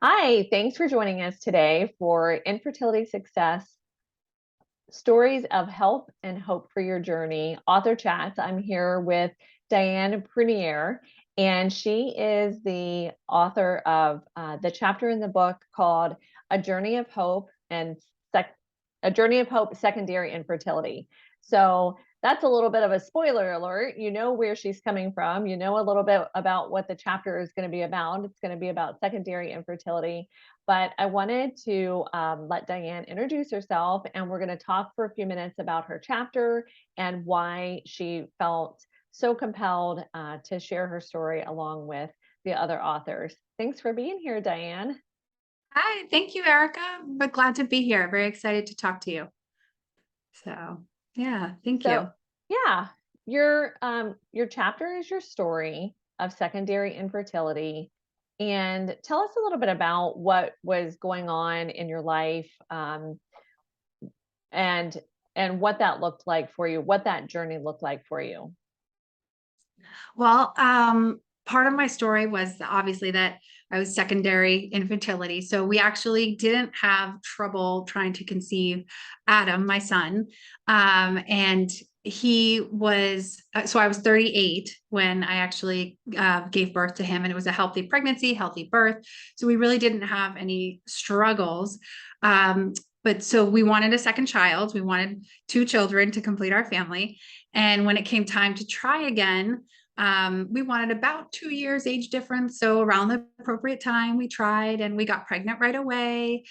Hi, thanks for joining us today for Infertility Success Stories of Help and Hope for Your Journey Author Chats. I'm here with Diane Prunier, and she is the author of the chapter in the book called A Journey of Hope and A Journey of Hope Secondary Infertility. So that's a little bit of a spoiler alert. You know where she's coming from. You know a little bit about what the chapter is going to be about. It's going to be about secondary infertility. But I wanted to let Diane introduce herself, and we're going to talk for a few minutes about her chapter and why she felt so compelled to share her story along with the other authors. Thanks for being here, Diane. Hi, thank you, Erica. But glad to be here. Very excited to talk to you. So, yeah, thank So, you. yeah, your chapter is your story of secondary infertility, and tell us a little bit about what was going on in your life, and what that looked like for you, what that journey looked like for you. Well, part of my story was obviously that I was secondary infertility. So we actually didn't have trouble trying to conceive Adam, my son. And he was, so I was 38 when I actually gave birth to him, and it was a healthy pregnancy, healthy birth. So we really didn't have any struggles. But so we wanted a second child. We wanted two children to complete our family. And when it came time to try again, we wanted about 2 years age difference. So around the appropriate time we tried, and we got pregnant right away.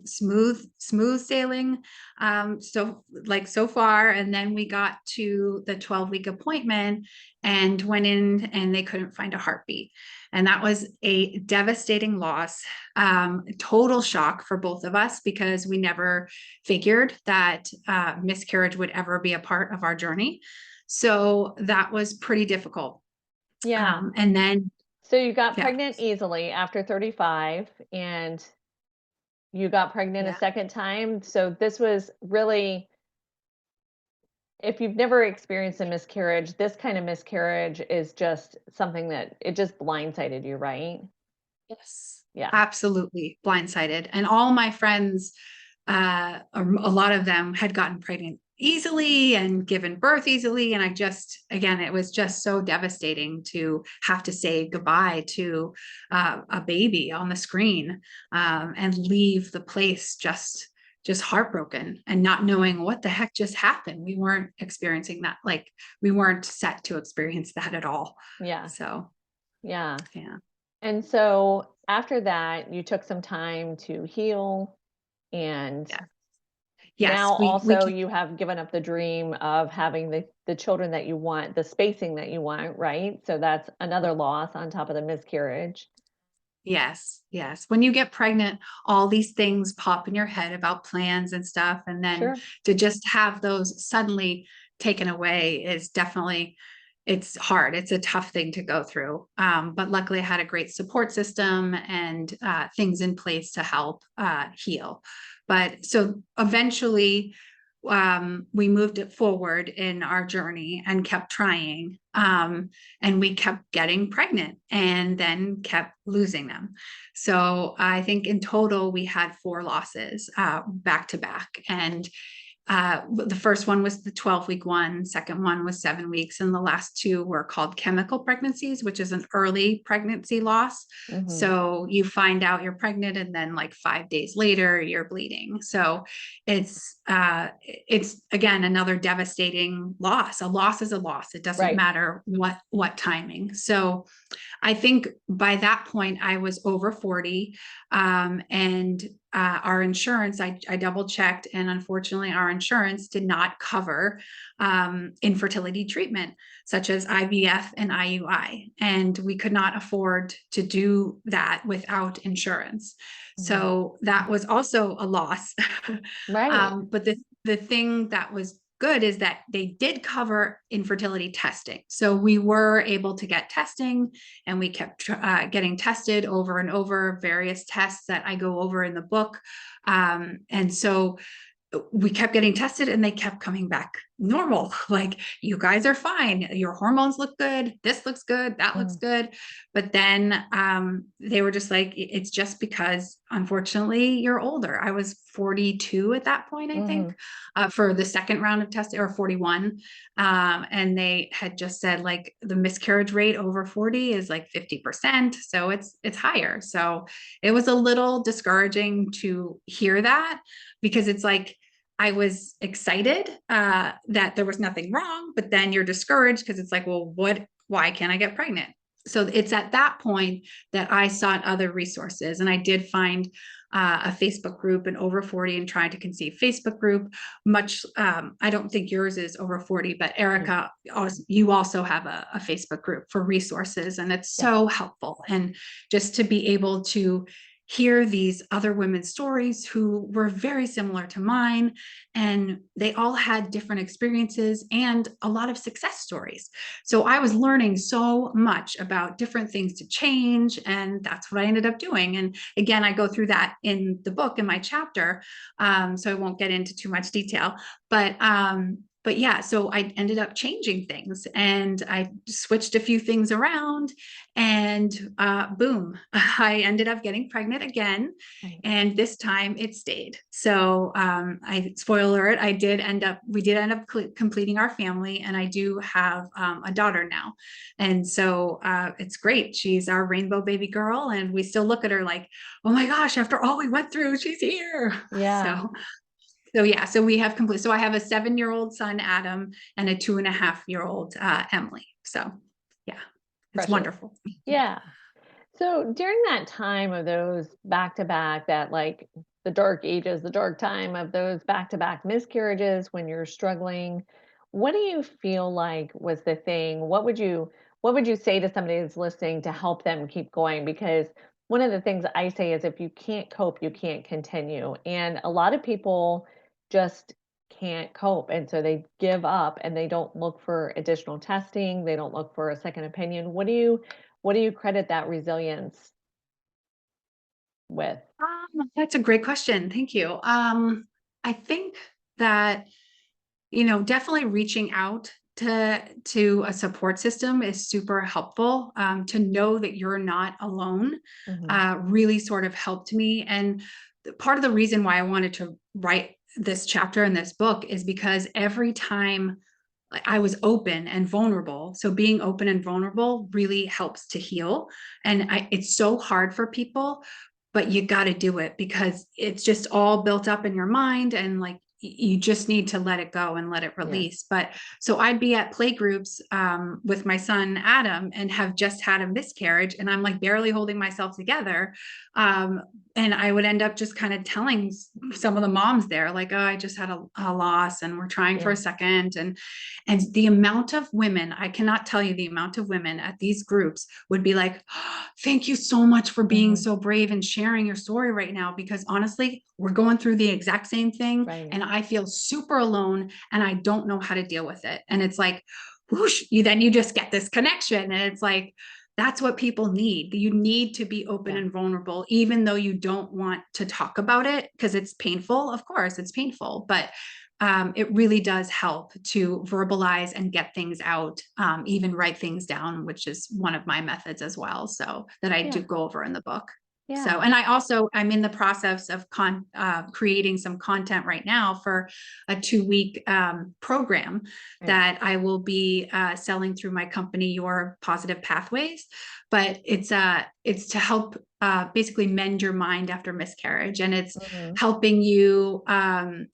Smooth sailing. So far. And then we got to the 12-week appointment and went in, and they couldn't find a heartbeat. And that was a devastating loss, total shock for both of us, because we never figured that miscarriage would ever be a part of our journey. So that was pretty difficult. Yeah. And then, So you got yeah, pregnant easily after 35, and you got pregnant a yeah, second time. So this was really, if you've never experienced a miscarriage, this kind of miscarriage is just something that it just blindsided you, right? yes, Yeah. absolutely blindsided. And all my friends, a lot of them had gotten pregnant easily and given birth easily. And again, it was just so devastating to have to say goodbye to a baby on the screen, and leave the place just heartbroken and not knowing what the heck just happened. We weren't experiencing that. Like, we weren't set to experience that at all. Yeah. So, Yeah. yeah. And so after that, you took some time to heal, and Yeah. Yes, now we also you have given up the dream of having the children that you want, the spacing that you want, right? So that's another loss on top of the miscarriage. Yes, yes. When you get pregnant, all these things pop in your head about plans and stuff. And then Sure. to just have those suddenly taken away is definitely, it's hard. It's a tough thing to go through. But luckily I had a great support system and things in place to help heal. But so eventually, we moved it forward in our journey and kept trying. And we kept getting pregnant and then kept losing them. So I think in total we had 4 losses back to back. And the first one was the 12-week one, second one was 7 weeks, and the last two were called chemical pregnancies, which is an early pregnancy loss. Hmm. So you find out you're pregnant, and then like 5 days later you're bleeding. So it's again another devastating loss. A loss is a loss. It doesn't Right. matter what timing. So I think by that point I was over 40, and our insurance, I double checked, and unfortunately our insurance did not cover infertility treatment such as IVF and IUI, and we could not afford to do that without insurance. Hmm. So that was also a loss. Right. But the thing that was good is that they did cover infertility testing. So we were able to get testing, and we kept getting tested over and over, various tests that I go over in the book. And so we kept getting tested, and they kept coming back normal. Like, you guys are fine. Your hormones look good. This looks good. That looks good. But then they were just like, it's just because, unfortunately, you're older. I was 42 at that point, I think, for the second round of testing, or 41. And they had just said, like, the miscarriage rate over 40 is like 50%. So it's higher. So it was a little discouraging to hear that, because it's like, I was excited that there was nothing wrong, but then you're discouraged because it's like, well, why can't I get pregnant? So it's at that point that I sought other resources. And I did find a Facebook group, an over 40 and trying to conceive Facebook group. I don't think yours is over 40, but Erica, you also have a Facebook group for resources, and it's so helpful. And just to be able to hear these other women's stories who were very similar to mine, and they all had different experiences and a lot of success stories. So I was learning so much about different things to change, and that's what I ended up doing. And again, I go through that in the book, in my chapter, so I won't get into too much detail, but yeah, so I ended up changing things, and I switched a few things around, and boom, I ended up getting pregnant again. And this time it stayed. So spoiler alert, we did end up completing our family, and I do have a daughter now. And so it's great. She's our rainbow baby girl, and we still look at her like, oh my gosh, after all we went through, she's here. Yeah. So yeah, so we have complete. So I have a 7-year-old son, Adam, and a 2.5-year-old, Emily. So yeah, it's wonderful. Yeah. So during that time of those back-to-back, that like the dark ages, the dark time of those back-to-back miscarriages, when you're struggling, what do you feel like was the thing? What would you say to somebody that's listening to help them keep going? Because one of the things I say is if you can't cope, you can't continue. And a lot of people just can't cope. And so they give up and they don't look for additional testing. They don't look for a second opinion. What do you credit that resilience with? That's a great question. Thank you. I think that, definitely reaching out to a support system is super helpful. To know that you're not alone really sort of helped me. And part of the reason why I wanted to write this chapter in this book is because every time I was open and vulnerable. So being open and vulnerable really helps to heal. And it's so hard for people, but you got to do it, because it's just all built up in your mind, and like you just need to let it go and let it release. But so I'd be at play groups with my son Adam, and have just had a miscarriage, and I'm like barely holding myself together, and I would end up just kind of telling some of the moms there, like, oh, I just had a loss, and we're trying for a second. And the amount of women, I cannot tell you the amount of women at these groups would be like, oh, thank you so much for being so brave and sharing your story right now, because honestly, we're going through the exact same thing, and I feel super alone, and I don't know how to deal with it. And it's like, whoosh, you just get this connection, and it's like, that's what people need. You need to be open and vulnerable, even though you don't want to talk about it, because it's painful. Of course, it's painful, but it really does help to verbalize and get things out, even write things down, which is one of my methods as well. So that I do go over in the book. So, and I'm in the process of creating some content right now for a 2-week program that I will be selling through my company, Your Positive Pathways. But it's to help basically mend your mind after miscarriage, and it's helping you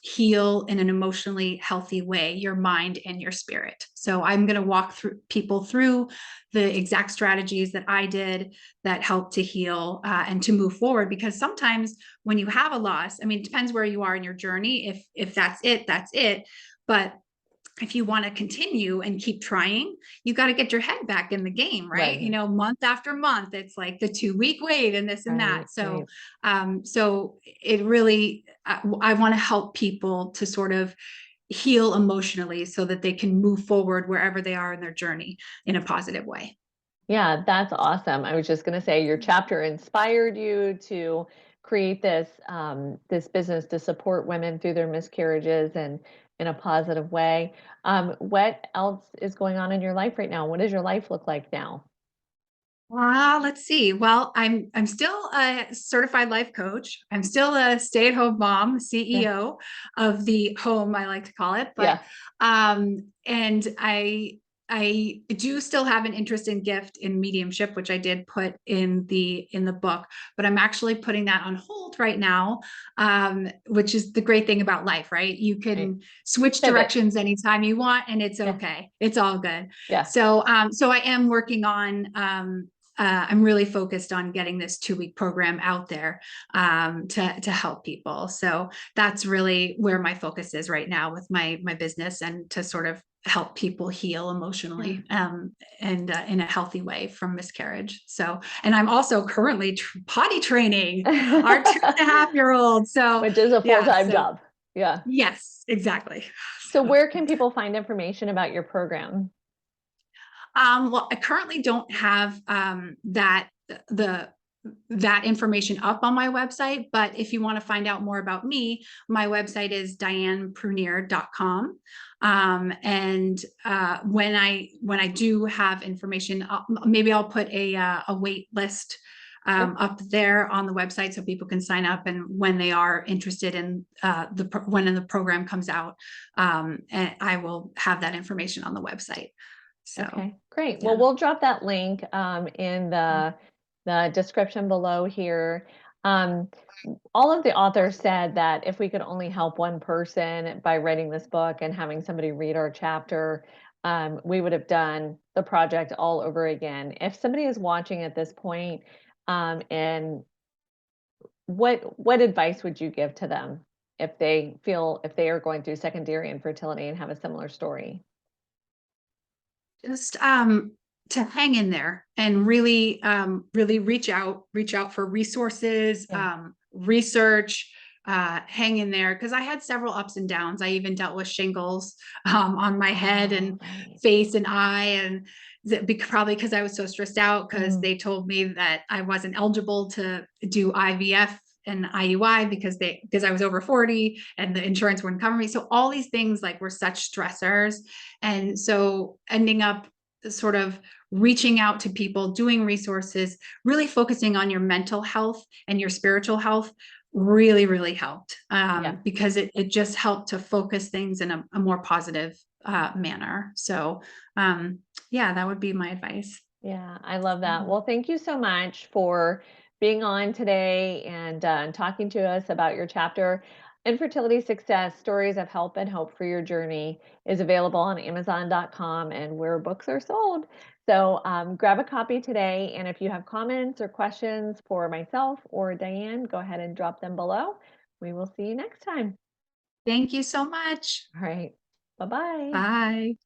heal in an emotionally healthy way, your mind and your spirit. So I'm going to walk people through the exact strategies that I did that help to heal and to move forward. Because sometimes when you have a loss, I mean, it depends where you are in your journey. If that's it, that's it. But if you want to continue and keep trying, you got to get your head back in the game, right? Month after month, it's like the 2-week wait and this and that. So, so it really, I want to help people to sort of heal emotionally so that they can move forward wherever they are in their journey in a positive way. Yeah, that's awesome. I was just going to say your chapter inspired you to create this business to support women through their miscarriages, and in a positive way. What else is going on in your life right now? What does your life look like now? Let's see. Well, I'm still a certified life coach. I'm still a stay-at-home mom, Yeah. CEO of the home, I like to call it. But Yeah. and I do still have an interest in gift in mediumship, which I did put in the book, but I'm actually putting that on hold right now. Which is the great thing about life, right? You Right. can switch Pivot. directions anytime you want, and it's Yeah. okay. It's all good. Yeah. So I am working on I'm really focused on getting this 2-week program out there to help people. So that's really where my focus is right now with my business, and to sort of help people heal emotionally and in a healthy way from miscarriage. So, and I'm also currently potty training our 2.5-year-old. So Which is a yeah, full-time so job. Yeah. yes, exactly. So So, where can people find information about your program? well, I currently don't have the that information up on my website, but if you want to find out more about me, my website is dianeprunier.com. And when I do have information, maybe I'll put a wait list Sure. up there on the website so people can sign up, and when they are interested in when the program comes out, and I will have that information on the website. So, Okay, great. Well, yeah. we'll drop that link in the description below here. Um, all of the authors said that if we could only help one person by writing this book and having somebody read our chapter, we would have done the project all over again. If somebody is watching at this point, and what advice would you give to them if they are going through secondary infertility and have a similar story? Just to hang in there and really really reach out for resources, Yeah. research, hang in there, because I had several ups and downs. I even dealt with shingles on my head Oh, and right. face and eye, and probably because I was so stressed out, because Mm, they told me that I wasn't eligible to do IVF and IUI because I was over 40 and the insurance wouldn't cover me. So all these things like were such stressors. And so ending up sort of reaching out to people, doing resources, really focusing on your mental health and your spiritual health really, really helped, yeah. because it just helped to focus things in a more positive manner. So, yeah, that would be my advice. Yeah, I love that. Mhm. Well, thank you so much for being on today and talking to us about your chapter. Infertility Success Stories of Help and Hope for Your Journey is available on Amazon.com and where books are sold. So grab a copy today. And if you have comments or questions for myself or Diane, go ahead and drop them below. We will see you next time. Thank you so much. All right. Bye bye. Bye.